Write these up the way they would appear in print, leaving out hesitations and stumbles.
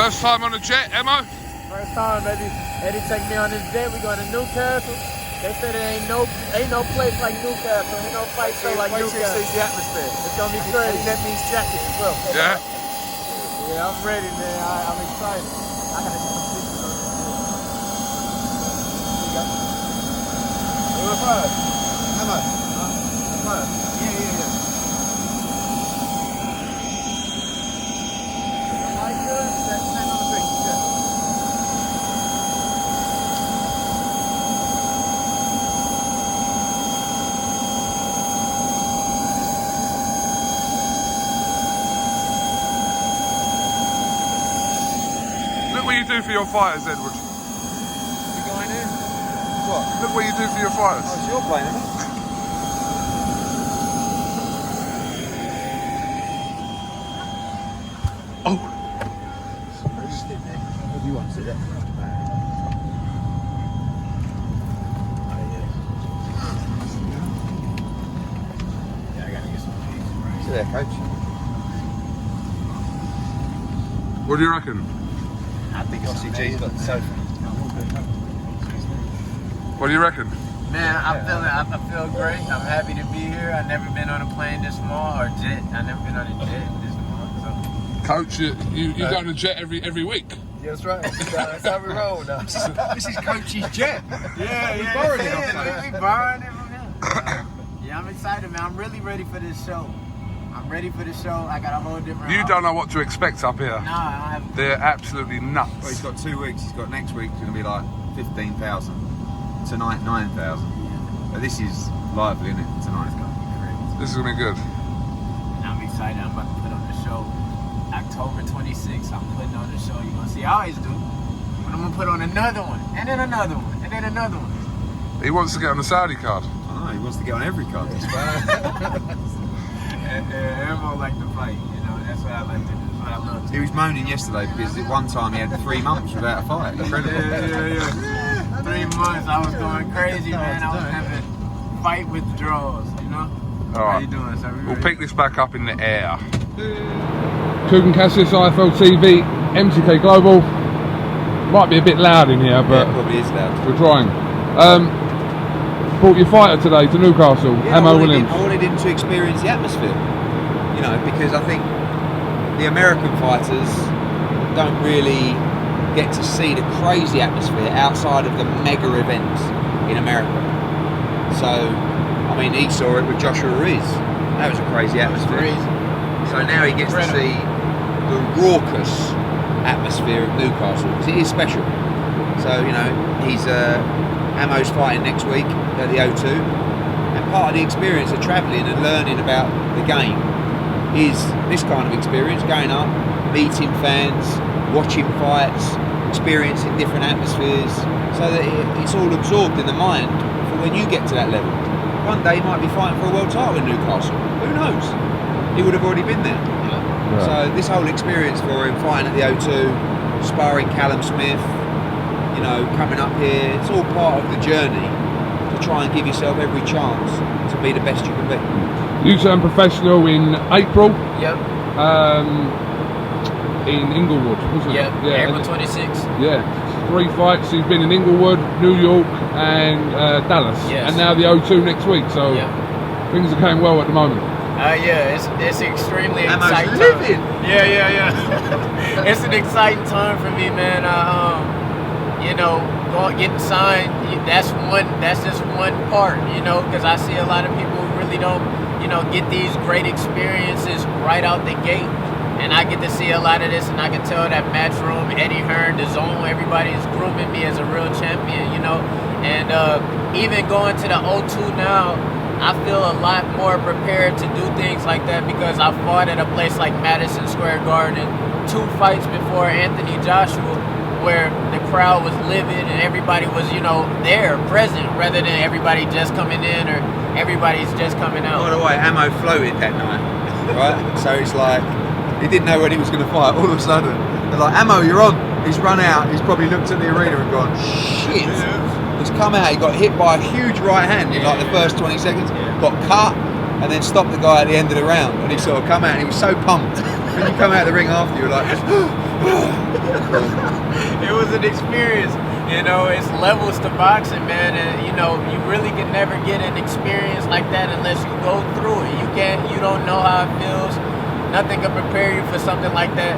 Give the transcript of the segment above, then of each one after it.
First time on a jet, Emo? First time, baby. Eddie take me on this jet. We going to Newcastle. They said there ain't no place like Newcastle. Ain't no fight show like Newcastle. The atmosphere. It's gonna be crazy. That means jacket as well. Yeah. Yeah, I'm ready, man. I'm excited. I gotta get some pictures on this. Here you go. What's up? How much? Yeah. Like good? That's 10 on the picture. Yeah. Look what you do for your fighters, Edward. You going in? What? Look what you do for your fighters. Oh, it's your plane, isn't it? Oh. What do you want to sit there? Yeah, I gotta get some cheese. Sit there, coach. What do you reckon? I think obviously G's got the sofa. What do you reckon? Man, I feel great. I'm happy to be here. I've never been on a plane this small or jet. I've never been on a jet this small. So. Coach, you go on a jet every week. Yeah, that's right. That's how we roll now. This is Coach's jet. Yeah, we borrowed it off him. We borrowed it from him. Yeah, I'm excited, man. I'm really ready for this show. I'm ready for the show. I got a whole different. You don't know what to expect up here. No, I don't have. They're absolutely nuts. Well, he's got 2 weeks. He's got next week. It's going to be like 15,000. Tonight 9,000. But this is lively, isn't it? Tonight. It's gonna be crazy. This is gonna be good. And I'm excited. I'm about to put on the show. October 26th. I'm putting on the show. You're gonna see. I always do. But I'm gonna put on another one, and then another one, and then another one. He wants to get on the Saudi card. I know, he wants to get on every card. And everyone like to fight. You know, that's what I like to do. That's what I love to do. He was moaning yesterday because at one time he had 3 months without a fight. Incredible. Yeah. 3 months, I was going crazy, man. I was having fight withdrawals, you know? All right. How you doing, sir? We'll pick this back up in the air. KUGAN, CASSIUS, IFL TV, MTK Global. Might be a bit loud in here, but Yeah, it probably is loud. we're trying. Brought your fighter today to Newcastle, Yeah, Emo Williams. I wanted him to experience the atmosphere, you know, because I think the American fighters don't really get to see the crazy atmosphere outside of the mega events in America. So, I mean, he saw it with Joshua Ruiz. That was a crazy atmosphere. So now he gets to see the raucous atmosphere of Newcastle, because it is special. So, you know, he's Amo's fighting next week at the O2, and part of the experience of travelling and learning about the game is this kind of experience, going up, meeting fans, watching fights, experiencing different atmospheres, so that it's all absorbed in the mind for when you get to that level. One day he might be fighting for a world title in Newcastle, who knows? He would have already been there. Right. So this whole experience for him, fighting at the O2, sparring Callum Smith, you know, coming up here, it's all part of the journey to try and give yourself every chance to be the best you can be. You turned professional in April. Yep. In Inglewood, wasn't Yep. it? April 26th. Yeah. 3 fights. He's been in Inglewood, New York, and Dallas. Yes. And now the O2 next week. So Yep. things are going well at the moment. Yeah, it's extremely Amo's exciting. living. Yeah. It's an exciting time for me, man. You know, getting signed, that's just one part, you know, because I see a lot of people who really don't, you know, get these great experiences right out the gate. And I get to see a lot of this, and I can tell that Matchroom, Eddie Hearn, the Zone, everybody is grooming me as a real champion, you know. And even going to the O2 now, I feel a lot more prepared to do things like that because I fought at a place like Madison Square Garden 2 fights before Anthony Joshua, where the crowd was livid and everybody was, you know, there, present, rather than everybody just coming in or everybody's just coming out. By the way, Amo floated that night, right? So it's like, he didn't know when he was going to fight. All of a sudden, they're like, Amo, you're on. He's run out. He's probably looked at the arena and gone, shit. He's come out. He got hit by a huge right hand in like the first 20 seconds. Got cut and then stopped the guy at the end of the round. And he sort of come out and he was so pumped. When you come out of the ring after, you're like, It was an experience. You know, it's levels to boxing, man, and you know, you really can never get an experience like that unless you go through it. You don't know how it feels. Nothing can prepare you for something like that.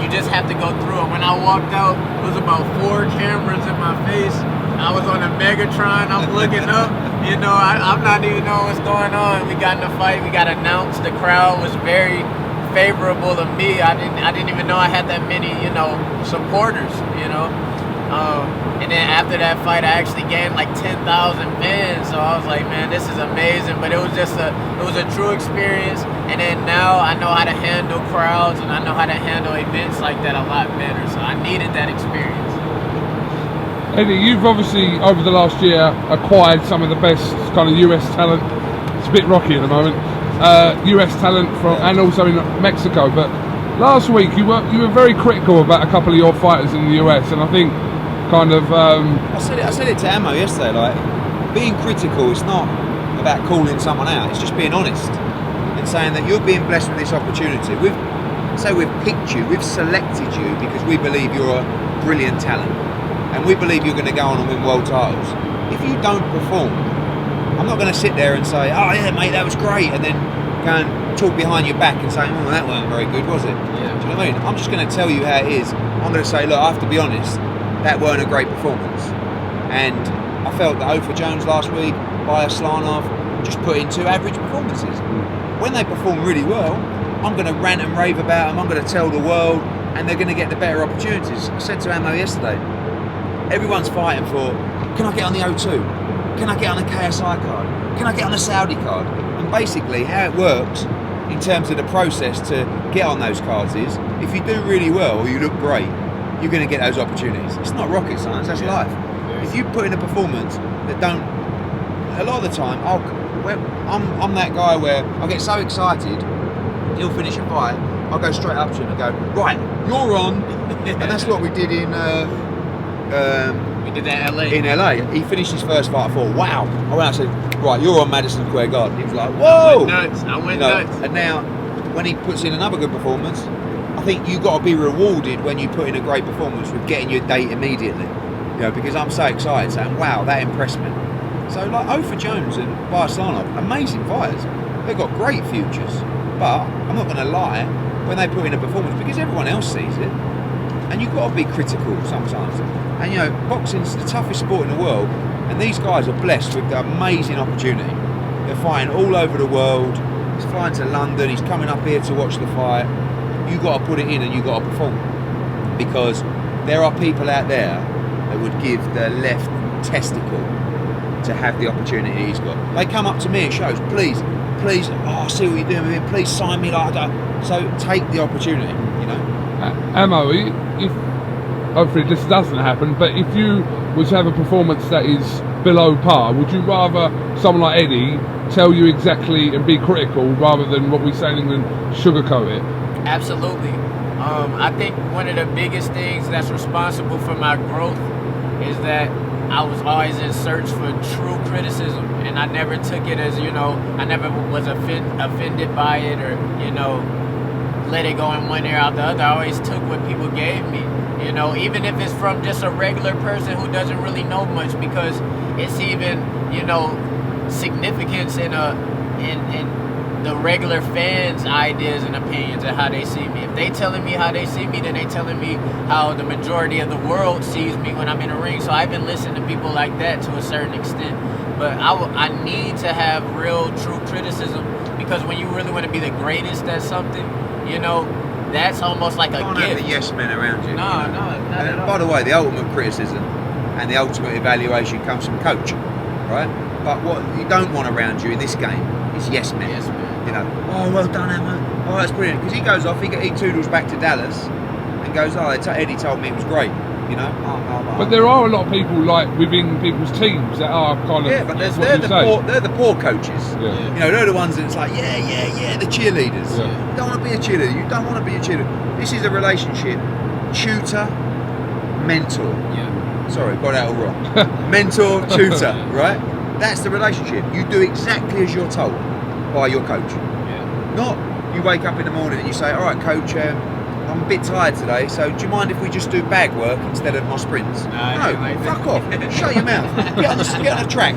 You just have to go through it. When I walked out, it was about 4 cameras in my face. I was on a Megatron. I'm looking up. You know, I'm not even knowing what's going on. We got in a fight. We got announced. The crowd was very favorable to me. I didn't even know I had that many, you know, supporters. You know. And then after that fight, I actually gained like 10,000 fans. So I was like, man, this is amazing. But it was a true experience. And then now I know how to handle crowds and I know how to handle events like that a lot better. So I needed that experience. Eddie, you've obviously over the last year acquired some of the best kind of US talent. It's a bit rocky at the moment. US talent and also in Mexico. But last week you were very critical about a couple of your fighters in the US, and I think kind of I said it to Ammo yesterday, like being critical is not about calling someone out, it's just being honest and saying that you're being blessed with this opportunity. We've picked you, we've selected you because we believe you're a brilliant talent and we believe you're going to go on and win world titles. If you don't perform, I'm not going to sit there and say, oh yeah mate, that was great, and then go and talk behind your back and say, oh, that weren't very good, was it? Yeah. Do you know what I mean? I'm just going to tell you how it is. I'm going to say, look, I have to be honest, that weren't a great performance. And I felt that Ofer Jones last week, Bayaslanov, just put in 2 average performances. When they perform really well, I'm going to rant and rave about them, I'm going to tell the world, and they're going to get the better opportunities. I said to Ammo yesterday, everyone's fighting for, can I get on the O2? Can I get on the KSI card? Can I get on the Saudi card? And basically how it works in terms of the process to get on those cards is, if you do really well or you look great, you're going to get those opportunities. It's not rocket science, that's life. If you put in a performance that don't, a lot of the time, I'm that guy where I get so excited, he'll finish a fight, I'll go straight up to him and go, right, you're on. And that's what we did in we did that in LA. In LA. He finished his first fight, I thought, wow. I went out and said, right, you're on Madison Square Garden. He was like, whoa! I went nuts. And now, when he puts in another good performance, I think you've got to be rewarded when you put in a great performance with getting your date immediately. You know, because I'm so excited, saying, wow, that impressed me. So, like, Ofer Jones and Bayaslanov, amazing fighters. They've got great futures. But, I'm not going to lie, when they put in a performance, because everyone else sees it, and you've got to be critical sometimes. And, you know, boxing's the toughest sport in the world, and these guys are blessed with the amazing opportunity. They're fighting all over the world. He's flying to London, he's coming up here to watch the fight. You've got to put it in and you've got to perform, because there are people out there that would give the left testicle to have the opportunity he's got. They come up to me at shows, please, oh, I see what you're doing with me, please sign me like that. So take the opportunity, you know. Ammo, if hopefully this doesn't happen, but if you was to have a performance that is below par, would you rather someone like Eddie tell you exactly and be critical rather than what we say in England, sugarcoat it? Absolutely. I think one of the biggest things that's responsible for my growth is that I was always in search for true criticism, and I never took it as, you know, I never was offended by it or, you know, let it go in one ear out the other. I always took what people gave me, you know, even if it's from just a regular person who doesn't really know much, because it's even, you know, significance in the regular fans' ideas and opinions and how they see me. If they telling me how they see me, then they telling me how the majority of the world sees me when I'm in the ring. So I've been listening to people like that to a certain extent. But I need to have real, true criticism, because when you really want to be the greatest at something, you know, that's almost like a gift. You can't have the yes men around you. No, not at all. By the way, the ultimate criticism and the ultimate evaluation comes from coach, right? But what you don't want around you in this game is yes men. Yes, man. You know, oh, well done, Emma. Oh, that's brilliant. Because he goes off, he toodles back to Dallas and goes, oh, Eddie told me it was great. You know. But there are a lot of people like within people's teams that are kind of. Yeah, but they're the poor coaches. Yeah. You know, they're the ones that's like, yeah, the cheerleaders. Yeah. You don't want to be a cheerleader. You don't want to be a cheerleader. This is a relationship. Tutor, mentor. Yeah. Sorry, got that all wrong. Mentor, tutor, right? That's the relationship. You do exactly as you're told by your coach. Yeah. Not you wake up in the morning and you say, all right, coach, I'm a bit tired today, so do you mind if we just do bag work instead of my sprints? Nah, No, like fuck off. Shut your mouth. Get on the track.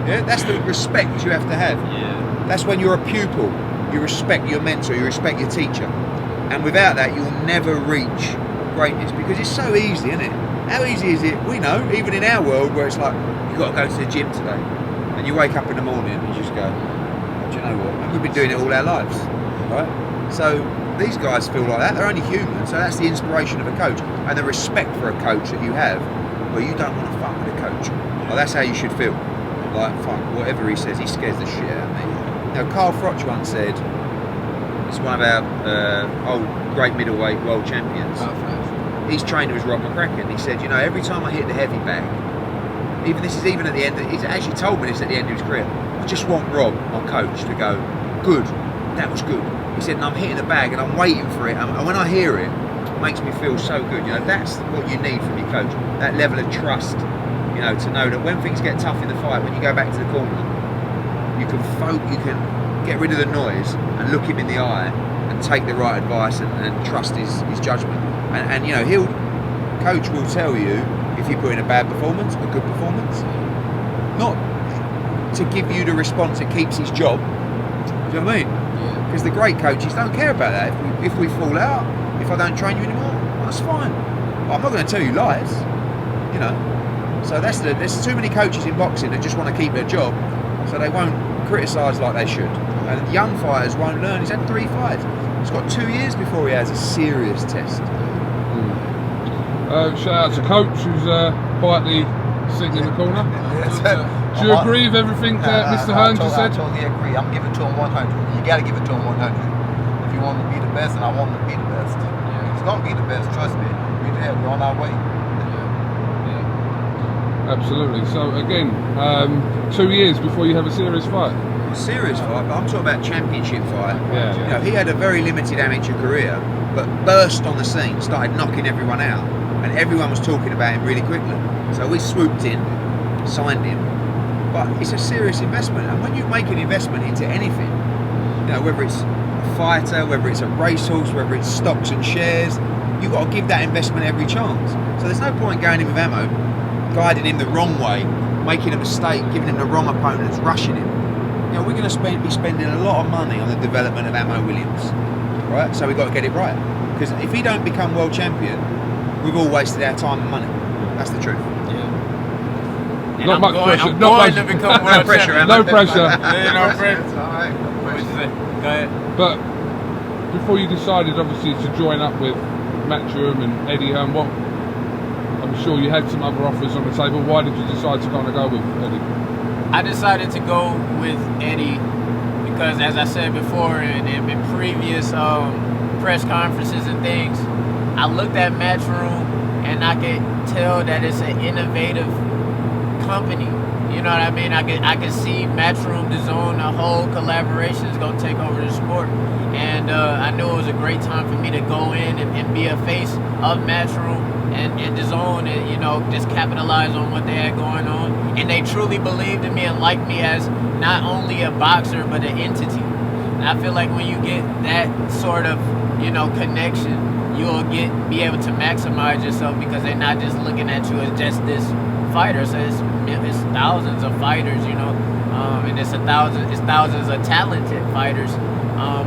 Yeah, that's the respect you have to have. Yeah. That's when you're a pupil. You respect your mentor, you respect your teacher. And without that, you'll never reach greatness, because it's so easy, isn't it? How easy is it? We know, even in our world, where it's like, you've got to go to the gym today. And you wake up in the morning and you just go, do you know what? And we've been doing it all our lives, right? So these guys feel like that. They're only human. So that's the inspiration of a coach. And the respect for a coach that you have, well, you don't want to fuck with a coach. Well, that's how you should feel. Like, fuck, whatever he says, he scares the shit out of me. Now, Carl Froch once said, it's one of our old great middleweight world champions. His trainer was Rob McCracken. He said, you know, every time I hit the heavy bag, even at the end, he's actually told me this at the end of his career, I just want Rob, my coach, to go, good, that was good. He said, and I'm hitting the bag and I'm waiting for it, and when I hear it, it makes me feel so good. You know, that's what you need from your coach, that level of trust, you know, to know that when things get tough in the fight, when you go back to the corner, you can get rid of the noise and look him in the eye and take the right advice and trust his judgment. And you know, coach will tell you if you put in a bad performance, a good performance, not to give you the response that keeps his job. Do you know what I mean? Because the great coaches don't care about that. If we fall out, if I don't train you anymore, that's fine. But I'm not going to tell you lies, you know. So there's too many coaches in boxing that just want to keep their job, so they won't criticise like they should. And young fighters won't learn. He's had 3 fights. He's got 2 years before he has a serious test. Shout out to Coach, who's quietly sitting in the corner. Do you agree with everything Mr. Hearn just said? I totally agree. I'm giving to him 100. You got to give it to him 100. If you want to be the best, and I want him to be the best. He's going to be the best, trust me. We're there, we're on our way. Absolutely. So again, 2 years before you have a serious fight. A serious fight, but I'm talking about championship fight. Yeah. You know, he had a very limited amateur career, but burst on the scene, started knocking everyone out, and everyone was talking about him really quickly. So we swooped in, signed him. But it's a serious investment, and when you make an investment into anything, you know, whether it's a fighter, whether it's a racehorse, whether it's stocks and shares, you've got to give that investment every chance. So there's no point going in with ammo, guiding him the wrong way, making a mistake, giving him the wrong opponents, rushing him. You know, we're going to be spending a lot of money on the development of Ammo Williams, right? So we've got to get it right. Because if he don't become world champion, we've all wasted our time and money. That's the truth. Not much pressure. I'm Not going much to become No pressure, champion. No pressure. No pressure. All right. What you say? Go ahead. But before you decided, obviously, to join up with Matchroom and Eddie Hearn, what? I'm sure you had some other offers on the table. Why did you decide to kind of go with Eddie? I decided to go with Eddie because, as I said before, in previous press conferences and things, I looked at Matchroom and I could tell that it's an innovative company. You know what I mean? I could see Matchroom, DAZN, the whole collaboration is going to take over the sport. And I knew it was a great time for me to go in and be a face of Matchroom and DAZN, and, you know, just capitalize on what they had going on. And they truly believed in me and liked me as not only a boxer, but an entity. And I feel like when you get that sort of, you know, connection, you'll be able to maximize yourself, because they're not just looking at you as just this fighter. So it's thousands of fighters, you know, and it's thousands of talented fighters,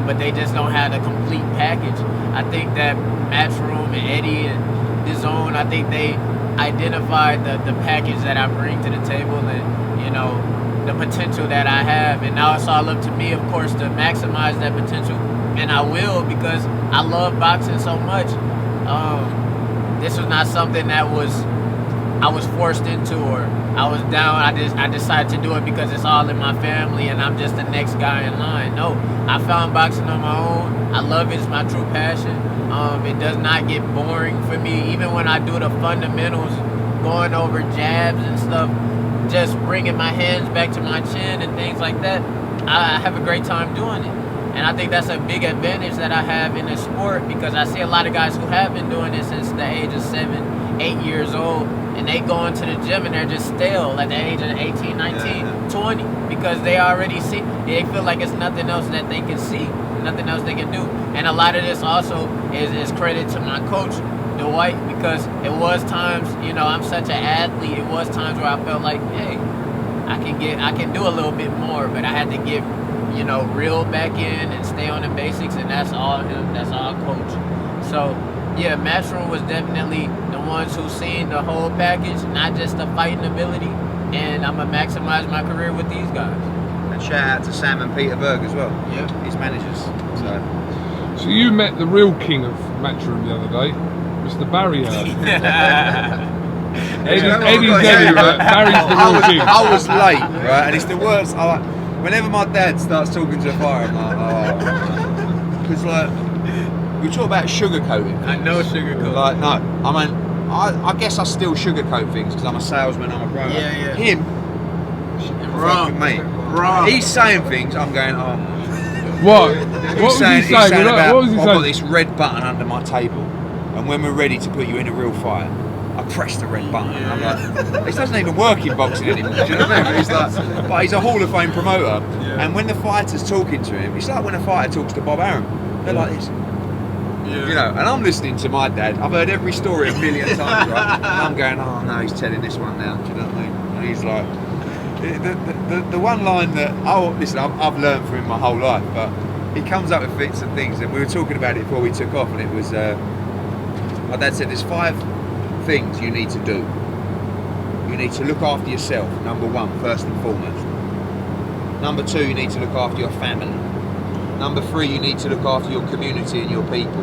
but they just don't have the complete package. I think that Matchroom and Eddie and DAZN, I think they identified the package that I bring to the table, and, you know, the potential that I have. And now it's all up to me, of course, to maximize that potential, and I will, because I love boxing so much. This was not something that I was forced into, or I was down. I decided to do it because it's all in my family and I'm just the next guy in line. No, I found boxing on my own. I love it. It's my true passion. It does not get boring for me. Even when I do the fundamentals, going over jabs and stuff, just bringing my hands back to my chin and things like that, I have a great time doing it. And I think that's a big advantage that I have in this sport, because I see a lot of guys who have been doing it since the age of 7, 8 years old, and they go into the gym and they're just stale at the age of 18, 19, 20, because they already see, they feel like it's nothing else that they can see. nothing else they can do. And a lot of this also is credit to my coach, Dwight, because it was times, you know, I'm such an athlete. It was times where I felt like, hey, I can do a little bit more, but I had to get, you know, reel back in and stay on the basics, and that's all him. That's all coach. So yeah, Matchroom was definitely the ones who seen the whole package, not just the fighting ability. And I'm gonna maximize my career with these guys. And shout out to Sam and Peter Berg as well. Yeah, His managers. So you met the real king of Matchroom the other day, Mr. Barry Hearn. Eddie's Eddie, but Barry's the real king. I was late, right? And it's the worst. Whenever my dad starts talking to the fire, I'm like, oh. Because, like, we talk about sugarcoating. I know sugarcoat. Like, no. I mean, I guess I still sugarcoat things because I'm a salesman, I'm a grower. Yeah. Him, Wrong. mate. Wrong. He's saying things, I'm going, oh. What? He's What was he saying saying? about, What was he I've got saying? this red button under my table, and when we're ready to put you in a real fight, I press the red button. And I'm like, this doesn't even work in boxing anymore. Do you know what I mean? He's like, but he's a Hall of Fame promoter, and when the fighter's talking to him, it's like when a fighter talks to Bob Arum. They're like this. You know, and I'm listening to my dad. I've heard every story a million times, right? And I'm going, oh no, he's telling this one now. Do you know what I mean? And he's like, the one line that, listen, I've learned from him my whole life, but he comes up with bits and things, and we were talking about it before we took off, and it was, my dad said, there's 5 things you need to do. You need to look after yourself, number 1, first and foremost. Number 2, you need to look after your family. Number 3, you need to look after your community and your people.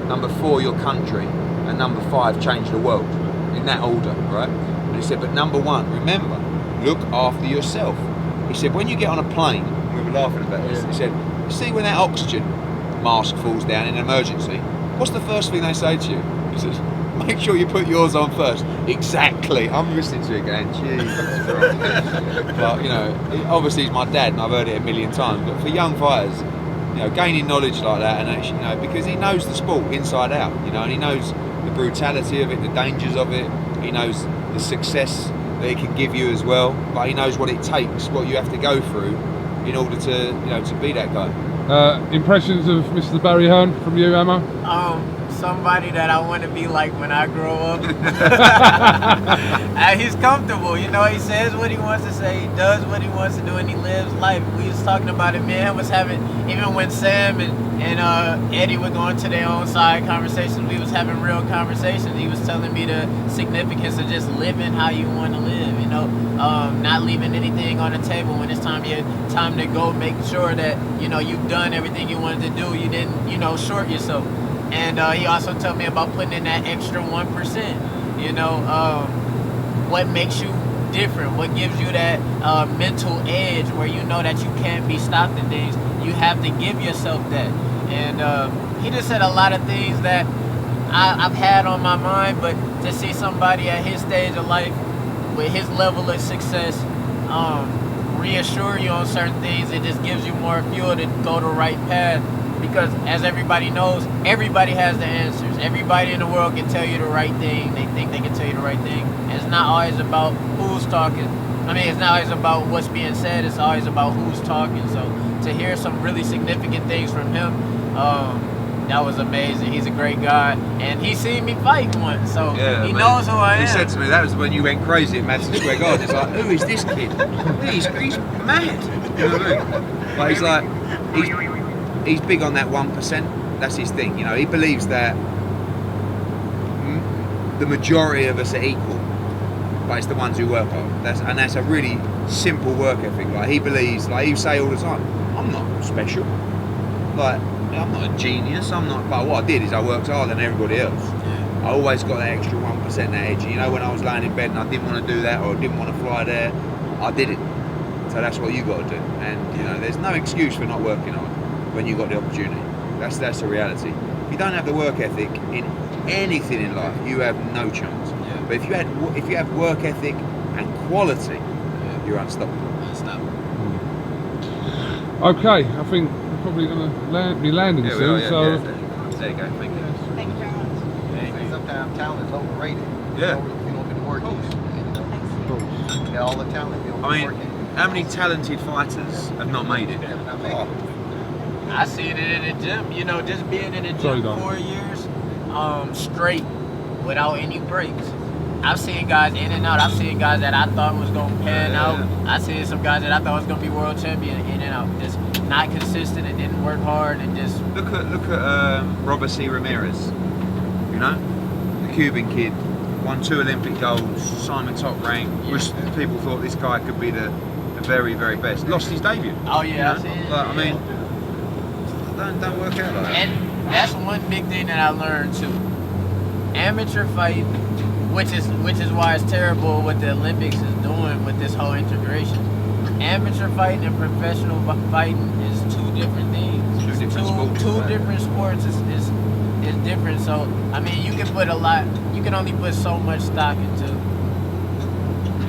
Number 4, your country. And number 5, change the world. In that order, right? And he said, but number 1, remember, look after yourself. He said, when you get on a plane, we were laughing about this, he said, you see when that oxygen mask falls down in an emergency, what's the first thing they say to you? He says, make sure you put yours on first. Exactly. I'm listening to it going, Jesus Christ. But, you know, obviously he's my dad and I've heard it a million times, but for young fighters, you know, gaining knowledge like that, and actually, you know, because he knows the sport inside out, you know, and he knows the brutality of it, the dangers of it, he knows the success that it can give you as well, but he knows what it takes, what you have to go through in order to, you know, to be that guy. Impressions of Mr. Barry Hearn from you, Emma? Somebody that I want to be like when I grow up. He's comfortable, you know, he says what he wants to say, he does what he wants to do, and he lives life. We was talking about it, man, was having, even when Sam and Eddie were going to their own side conversations, we was having real conversations. He was telling me the significance of just living how you want to live, you know, not leaving anything on the table when it's time to go, make sure that, you know, you've done everything you wanted to do, you didn't, you know, short yourself. And he also told me about putting in that extra 1%, you know, what makes you different, what gives you that mental edge where you know that you can't be stopped in things. You have to give yourself that. And he just said a lot of things that I've had on my mind, but to see somebody at his stage of life with his level of success reassure you on certain things, it just gives you more fuel to go the right path. Because as everybody knows, everybody has the answers. Everybody in the world can tell you the right thing. They think they can tell you the right thing. And it's not always about who's talking. I mean, it's not always about what's being said. It's always about who's talking. So to hear some really significant things from him, that was amazing. He's a great guy. And he's seen me fight once. So he knows who I am. He said to me, that was when you went crazy at Madison Square Garden. It's like, who is this kid? He's mad. You know what I mean? But he's like, he's big on that 1%. That's his thing, you know. He believes that the majority of us are equal, but it's the ones who work hard. That's a really simple work ethic. Like he believes, like he say all the time, I'm not special. Like I'm not a genius. I'm not. But what I did is I worked harder than everybody else. I always got that extra 1%, that edge. You know, when I was laying in bed and I didn't want to do that or didn't want to fly there, I did it. So that's what you got to do. And you know, there's no excuse for not working hard when you got the opportunity. That's the reality. If you don't have the work ethic in anything in life, you have no chance. Yeah. But if you have work ethic and quality, you're unstoppable. Okay, I think we're probably going to be landing soon. There you go. Thank you. Thank you very much. Sometimes talent is overrated. Yeah. If you don't do the work, you got all the talent. You don't do the work. How many talented fighters have not made it? I seen it in the gym. You know, just being in the Sorry, gym Don. 4 years straight without any breaks. I've seen guys in and out. I've seen guys that I thought was gonna pan out. I've seen some guys that I thought was gonna be world champion in and out. Just not consistent and didn't work hard and just. Look at Robert C. Ramirez. You know, the Cuban kid, won 2 Olympic golds, Simon top rank. Which people thought this guy could be the very, very best. Lost his debut. Oh yeah, You know? Like, I mean, don't work out like that. And that's one big thing that I learned too. Amateur fight, which is why it's terrible what the Olympics is doing with this whole integration. Amateur fighting and professional fighting is 2 different things. Two different sports. Two different sports is different. So I mean, you can put a lot. You can only put so much stock into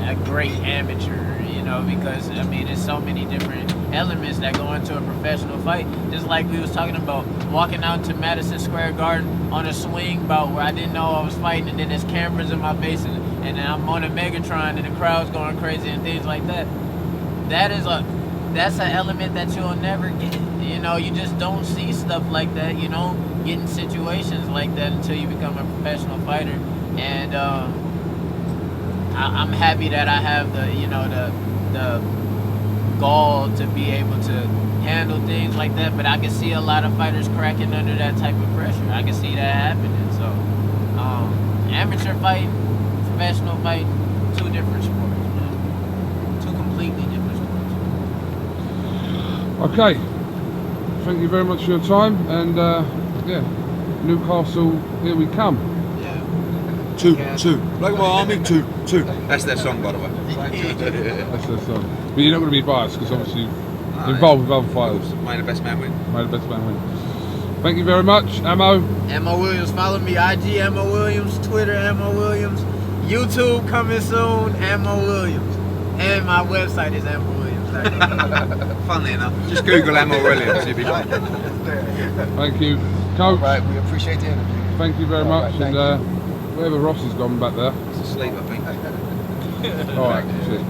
a great amateur. You know, because I mean, there's so many different elements that go into a professional fight. Just like we was talking about walking out to Madison Square Garden on a swing bout where I didn't know I was fighting, and then there's cameras in my face, and then I'm on a Megatron, and the crowd's going crazy and things like that. That's an element that you'll never get. You know, you just don't see stuff like that. You know, get in situations like that until you become a professional fighter. And I'm happy that I have the gall to be able to handle things like that, but I can see a lot of fighters cracking under that type of pressure. I can see that happening. So amateur fighting, professional fighting, 2 different sports, man. 2 completely different sports. Okay, thank you very much for your time, and yeah, Newcastle, here we come. Two. Like my army, two. That's their song, by the way. That's their song. But you're not going to be biased because obviously you're involved with other fighters. May the best man win. May the best man win. Thank you very much, Ammo. Ammo Williams, follow me, IG Ammo Williams, Twitter Ammo Williams, YouTube coming soon, Ammo Williams, and my website is Ammo Williams. Funnily enough, just Google Emma Williams, you'll be fine. Thank you, Coach. Right, we appreciate the interview. Thank you very much, Thank and wherever Ross has gone back there. It's asleep, I think. All right, cheers.